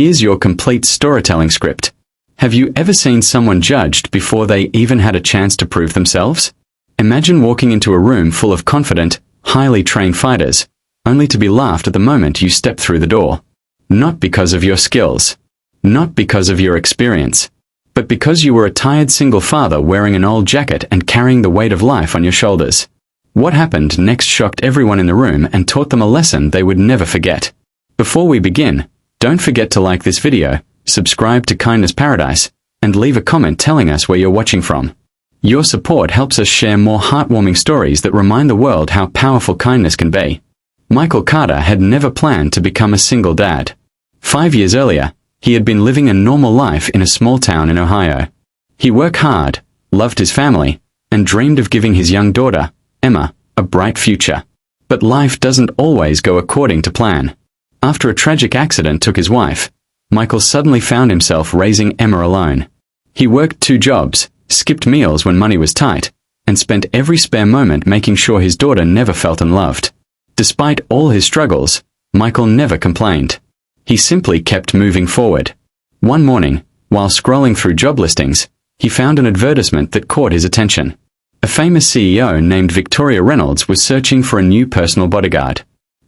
Here's your complete storytelling script. Have you ever seen someone judged before they even had a chance to prove themselves? Imagine walking into a room full of confident, highly trained fighters, only to be laughed at the moment you step through the door. Not because of your skills. Not because of your experience. But because you were a tired single father wearing an old jacket and carrying the weight of life on your shoulders. What happened next shocked everyone in the room and taught them a lesson they would never forget. Before we begin, don't forget to like this video, subscribe to Kindness Paradise, and leave a comment telling us where you're watching from. Your support helps us share more heartwarming stories that remind the world how powerful kindness can be. Michael Carter had never planned to become a single dad. 5 years earlier, he had been living a normal life in a small town in Ohio. He worked hard, loved his family, and dreamed of giving his young daughter, Emma, a bright future. But life doesn't always go according to plan. After a tragic accident took his wife, Michael suddenly found himself raising Emma alone. He worked 2 jobs, skipped meals when money was tight, and spent every spare moment making sure his daughter never felt unloved. Despite all his struggles, Michael never complained. He simply kept moving forward. One morning, while scrolling through job listings, he found an advertisement that caught his attention. A famous CEO named Victoria Reynolds was searching for a new personal bodyguard.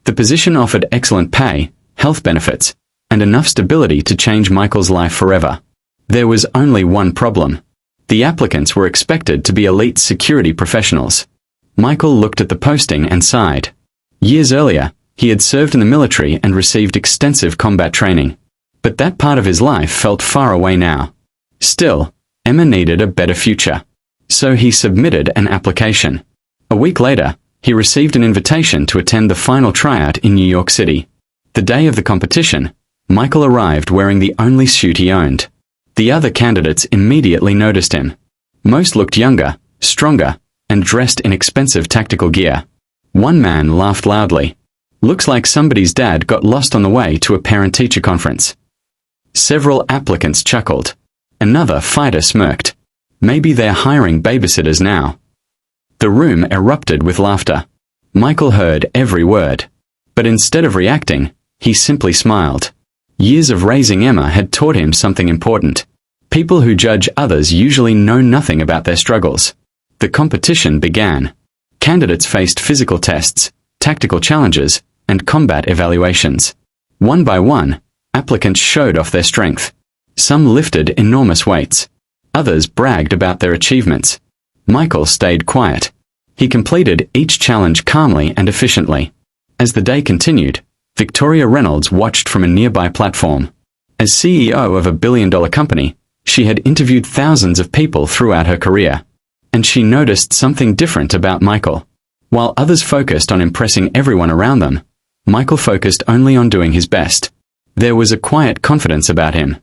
The position offered excellent pay, health benefits, and enough stability to change Michael's life forever. There was only one problem. The applicants were expected to be elite security professionals. Michael looked at the posting and sighed. Years earlier, he had served in the military and received extensive combat training. But that part of his life felt far away now. Still, Emma needed a better future. So he submitted an application. A week later, he received an invitation to attend the final tryout in New York City. The day of the competition, Michael arrived wearing the only suit he owned. The other candidates immediately noticed him. Most looked younger, stronger, and dressed in expensive tactical gear. One man laughed loudly. Looks like somebody's dad got lost on the way to a parent-teacher conference. Several applicants chuckled. Another fighter smirked. Maybe they're hiring babysitters now. The room erupted with laughter. Michael heard every word. But instead of reacting, he simply smiled. Years of raising Emma had taught him something important. People who judge others usually know nothing about their struggles. The competition began. Candidates faced physical tests, tactical challenges, and combat evaluations. One by one, applicants showed off their strength. Some lifted enormous weights. Others bragged about their achievements. Michael stayed quiet. He completed each challenge calmly and efficiently. As the day continued, Victoria Reynolds watched from a nearby platform. As CEO of a billion-dollar company, she had interviewed thousands of people throughout her career. And she noticed something different about Michael. While others focused on impressing everyone around them, Michael focused only on doing his best. There was a quiet confidence about him.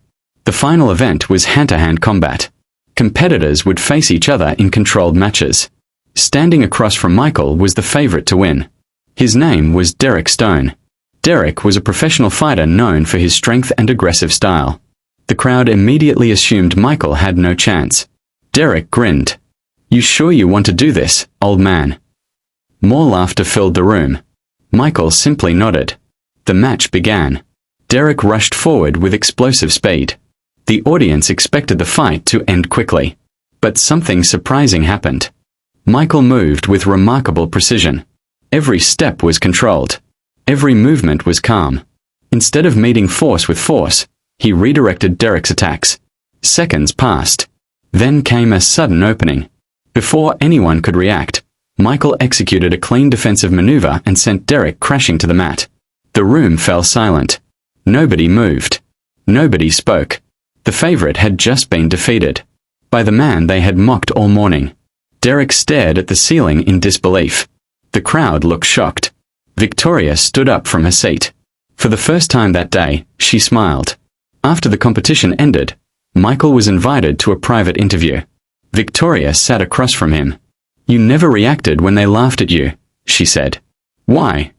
The final event was hand-to-hand combat. Competitors would face each other in controlled matches. Standing across from Michael was the favorite to win. His name was Derek Stone. Derek was a professional fighter known for his strength and aggressive style. The crowd immediately assumed Michael had no chance. Derek grinned. "You sure you want to do this, old man?" More laughter filled the room. Michael simply nodded. The match began. Derek rushed forward with explosive speed. The audience expected the fight to end quickly. But something surprising happened. Michael moved with remarkable precision. Every step was controlled. Every movement was calm. Instead of meeting force with force, he redirected Derek's attacks. Seconds passed. Then came a sudden opening. Before anyone could react, Michael executed a clean defensive maneuver and sent Derek crashing to the mat. The room fell silent. Nobody moved. Nobody spoke. The favorite had just been defeated. By the man they had mocked all morning. Derek stared at the ceiling in disbelief. The crowd looked shocked. Victoria stood up from her seat. For the first time that day, she smiled. After the competition ended, Michael was invited to a private interview. Victoria sat across from him. "You never reacted when they laughed at you," she said. "Why?"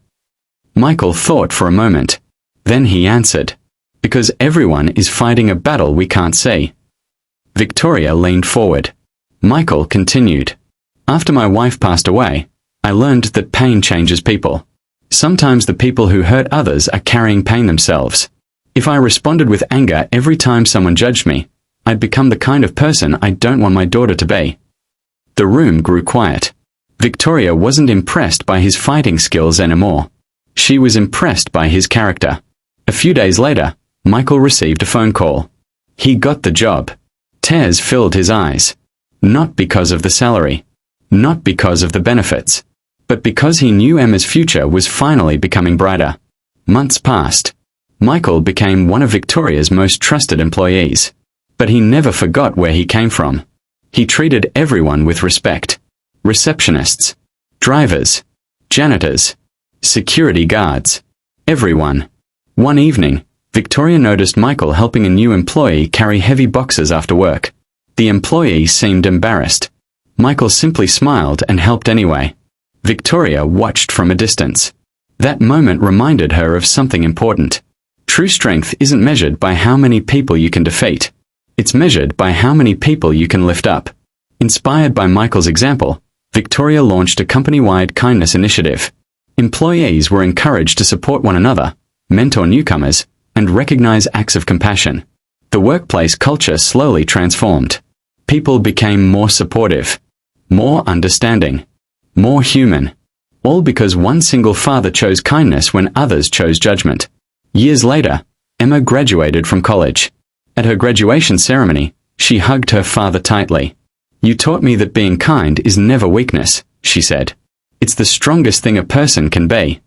Michael thought for a moment. Then he answered, "Because everyone is fighting a battle we can't see." Victoria leaned forward. Michael continued. "After my wife passed away, I learned that pain changes people. Sometimes the people who hurt others are carrying pain themselves. If I responded with anger every time someone judged me, I'd become the kind of person I don't want my daughter to be. The room grew quiet. Victoria wasn't impressed by his fighting skills anymore. She was impressed by his character. A few days later, Michael received a phone call. He got the job. Tears filled his eyes. Not because of the salary. Not because of the benefits. But because he knew Emma's future was finally becoming brighter. Months passed. Michael became one of Victoria's most trusted employees. But he never forgot where he came from. He treated everyone with respect. Receptionists, drivers, janitors, security guards, everyone. One evening, Victoria noticed Michael helping a new employee carry heavy boxes after work. The employee seemed embarrassed. Michael simply smiled and helped anyway. Victoria watched from a distance. That moment reminded her of something important. True strength isn't measured by how many people you can defeat. It's measured by how many people you can lift up. Inspired by Michael's example, Victoria launched a company-wide kindness initiative. Employees were encouraged to support one another, mentor newcomers, and recognize acts of compassion. The workplace culture slowly transformed. People became more supportive, more understanding, more human. All because one single father chose kindness when others chose judgment. Years later, Emma graduated from college. At her graduation ceremony, she hugged her father tightly. "You taught me that being kind is never weakness," she said. "It's the strongest thing a person can be."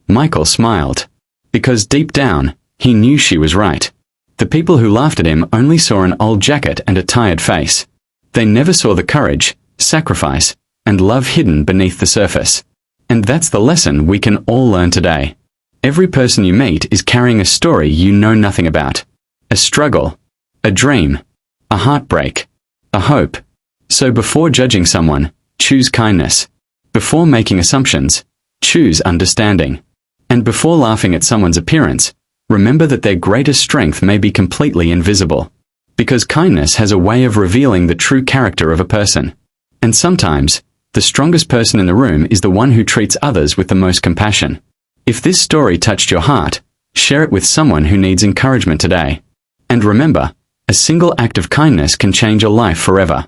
Michael smiled. Because deep down, he knew she was right. The people who laughed at him only saw an old jacket and a tired face. They never saw the courage, sacrifice, and love hidden beneath the surface. And that's the lesson we can all learn today. Every person you meet is carrying a story you know nothing about. A struggle, a dream, a heartbreak, a hope. So before judging someone, choose kindness. Before making assumptions, choose understanding. And before laughing at someone's appearance, remember that their greatest strength may be completely invisible. Because kindness has a way of revealing the true character of a person. And sometimes, the strongest person in the room is the one who treats others with the most compassion. If this story touched your heart, share it with someone who needs encouragement today. And remember, a single act of kindness can change a life forever.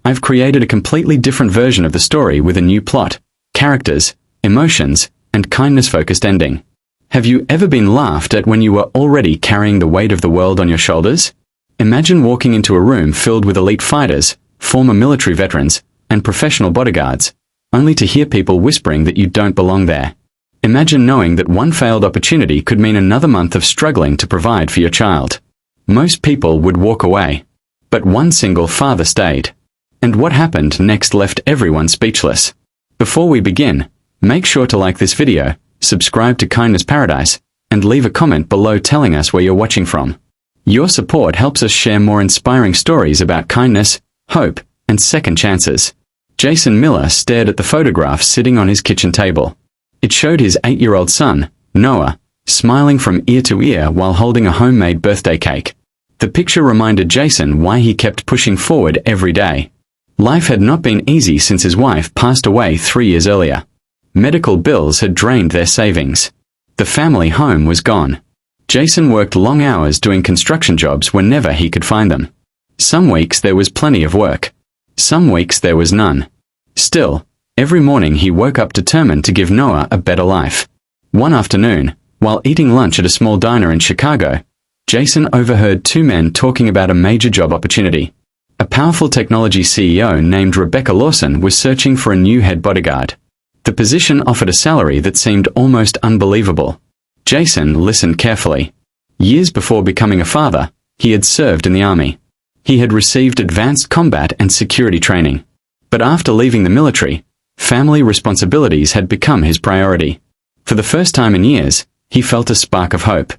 I've created a completely different version of the story with a new plot, characters, emotions, and kindness-focused ending. Have you ever been laughed at when you were already carrying the weight of the world on your shoulders? Imagine walking into a room filled with elite fighters, former military veterans, and professional bodyguards, only to hear people whispering that you don't belong there. Imagine knowing that one failed opportunity could mean another month of struggling to provide for your child. Most people would walk away. But one single father stayed. And what happened next left everyone speechless. Before we begin, make sure to like this video, subscribe to Kindness Paradise, and leave a comment below telling us where you're watching from. Your support helps us share more inspiring stories about kindness, hope, and second chances. Jason Miller stared at the photograph sitting on his kitchen table. It showed his 8-year-old son, Noah, smiling from ear to ear while holding a homemade birthday cake. The picture reminded Jason why he kept pushing forward every day. Life had not been easy since his wife passed away 3 years earlier. Medical bills had drained their savings. The family home was gone. Jason worked long hours doing construction jobs whenever he could find them. Some weeks there was plenty of work. Some weeks there was none. Still, every morning he woke up determined to give Noah a better life. One afternoon, while eating lunch at a small diner in Chicago, Jason overheard two men talking about a major job opportunity. A powerful technology CEO named Rebecca Lawson was searching for a new head bodyguard. The position offered a salary that seemed almost unbelievable. Jason listened carefully. Years before becoming a father, he had served in the army. He had received advanced combat and security training. But after leaving the military, family responsibilities had become his priority. For the first time in years, he felt a spark of hope.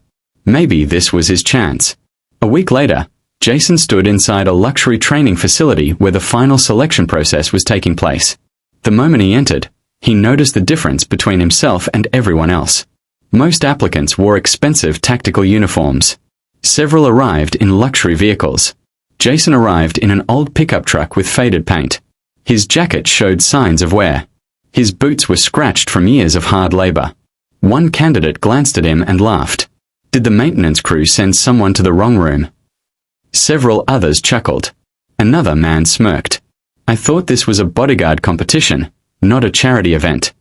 Maybe this was his chance. A week later, Jason stood inside a luxury training facility where the final selection process was taking place. The moment he entered, he noticed the difference between himself and everyone else. Most applicants wore expensive tactical uniforms. Several arrived in luxury vehicles. Jason arrived in an old pickup truck with faded paint. His jacket showed signs of wear. His boots were scratched from years of hard labor. One candidate glanced at him and laughed. Did the maintenance crew send someone to the wrong room? Several others chuckled. Another man smirked. I thought this was a bodyguard competition, not a charity event.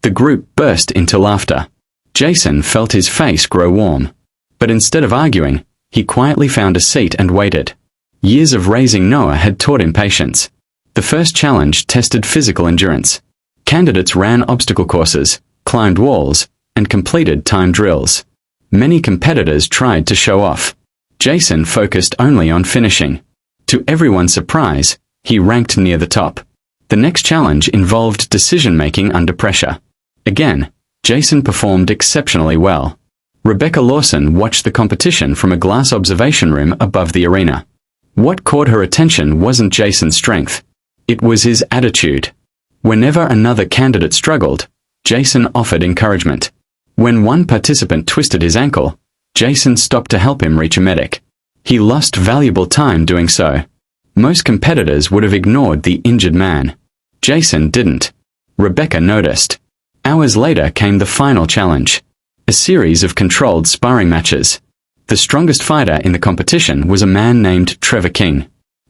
The group burst into laughter. Jason felt his face grow warm. But instead of arguing, he quietly found a seat and waited. Years of raising Noah had taught him patience. The first challenge tested physical endurance. Candidates ran obstacle courses, climbed walls, and completed timed drills. Many competitors tried to show off. Jason focused only on finishing. To everyone's surprise, he ranked near the top. The next challenge involved decision-making under pressure. Again, Jason performed exceptionally well. Rebecca Lawson watched the competition from a glass observation room above the arena. What caught her attention wasn't Jason's strength. It was his attitude. Whenever another candidate struggled, Jason offered encouragement. When one participant twisted his ankle, Jason stopped to help him reach a medic. He lost valuable time doing so. Most competitors would have ignored the injured man. Jason didn't. Rebecca noticed. Hours later came the final challenge. A series of controlled sparring matches. The strongest fighter in the competition was a man named Trevor King.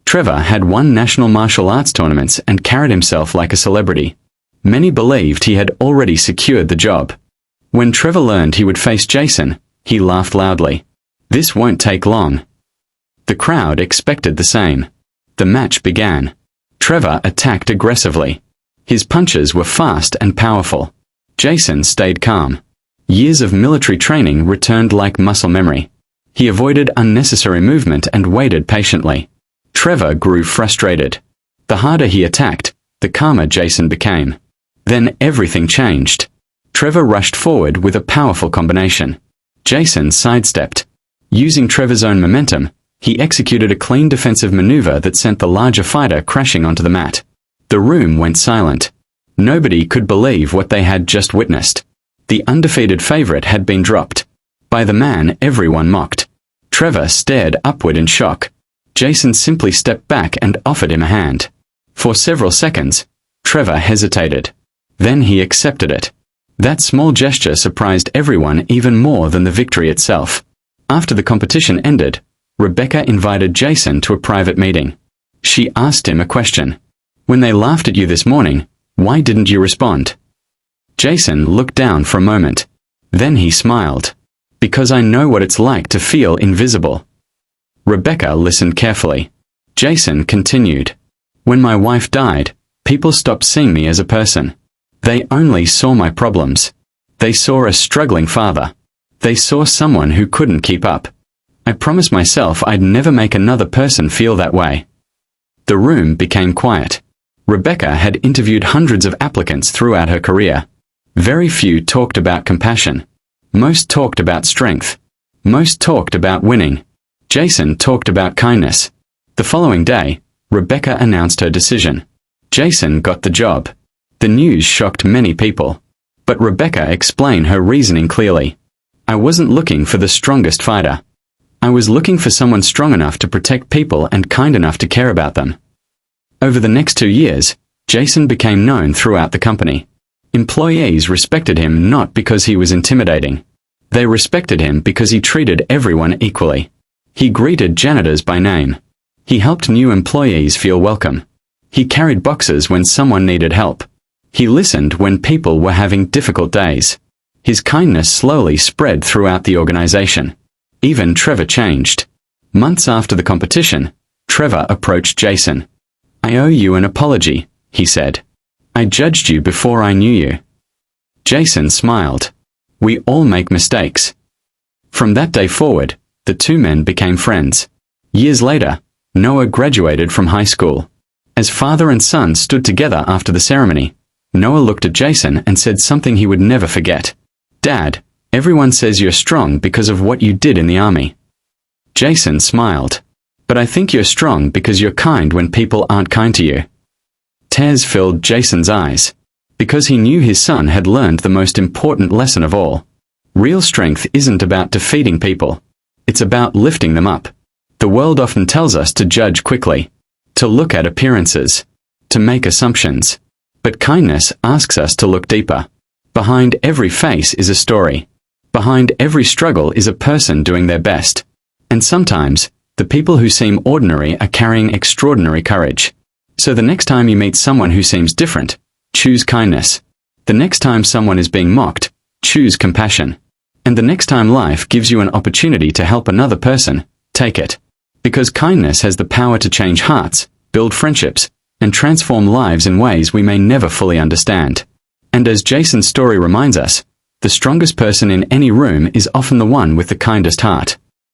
Trevor had won national martial arts tournaments and carried himself like a celebrity. Many believed he had already secured the job. When Trevor learned he would face Jason, he laughed loudly. This won't take long. The crowd expected the same. The match began. Trevor attacked aggressively. His punches were fast and powerful. Jason stayed calm. Years of military training returned like muscle memory. He avoided unnecessary movement and waited patiently. Trevor grew frustrated. The harder he attacked, the calmer Jason became. Then everything changed. Trevor rushed forward with a powerful combination. Jason sidestepped. Using Trevor's own momentum, he executed a clean defensive maneuver that sent the larger fighter crashing onto the mat. The room went silent. Nobody could believe what they had just witnessed. The undefeated favorite had been dropped. By the man everyone mocked. Trevor stared upward in shock. Jason simply stepped back and offered him a hand. For several seconds, Trevor hesitated. Then he accepted it. That small gesture surprised everyone even more than the victory itself. After the competition ended, Rebecca invited Jason to a private meeting. She asked him a question. When they laughed at you this morning, why didn't you respond? Jason looked down for a moment. Then he smiled. Because I know what it's like to feel invisible. Rebecca listened carefully. Jason continued. When my wife died, people stopped seeing me as a person. They only saw my problems. They saw a struggling father. They saw someone who couldn't keep up. I promised myself I'd never make another person feel that way. The room became quiet. Rebecca had interviewed hundreds of applicants throughout her career. Very few talked about compassion. Most talked about strength. Most talked about winning. Jason talked about kindness. The following day, Rebecca announced her decision. Jason got the job. The news shocked many people. But Rebecca explained her reasoning clearly. I wasn't looking for the strongest fighter. I was looking for someone strong enough to protect people and kind enough to care about them. Over the next 2 years, Jason became known throughout the company. Employees respected him not because he was intimidating. They respected him because he treated everyone equally. He greeted janitors by name. He helped new employees feel welcome. He carried boxes when someone needed help. He listened when people were having difficult days. His kindness slowly spread throughout the organization. Even Trevor changed. Months after the competition, Trevor approached Jason. I owe you an apology, he said. I judged you before I knew you. Jason smiled. We all make mistakes. From that day forward, the two men became friends. Years later, Noah graduated from high school. As father and son stood together after the ceremony, Noah looked at Jason and said something he would never forget. Dad, everyone says you're strong because of what you did in the army. Jason smiled. But I think you're strong because you're kind when people aren't kind to you. Tears filled Jason's eyes. Because he knew his son had learned the most important lesson of all. Real strength isn't about defeating people. It's about lifting them up. The world often tells us to judge quickly, to look at appearances, to make assumptions. But kindness asks us to look deeper. Behind every face is a story. Behind every struggle is a person doing their best. And sometimes, the people who seem ordinary are carrying extraordinary courage. So the next time you meet someone who seems different, choose kindness. The next time someone is being mocked, choose compassion. And the next time life gives you an opportunity to help another person, take it. Because kindness has the power to change hearts, build friendships, and transform lives in ways we may never fully understand. And as Jason's story reminds us, the strongest person in any room is often the one with the kindest heart.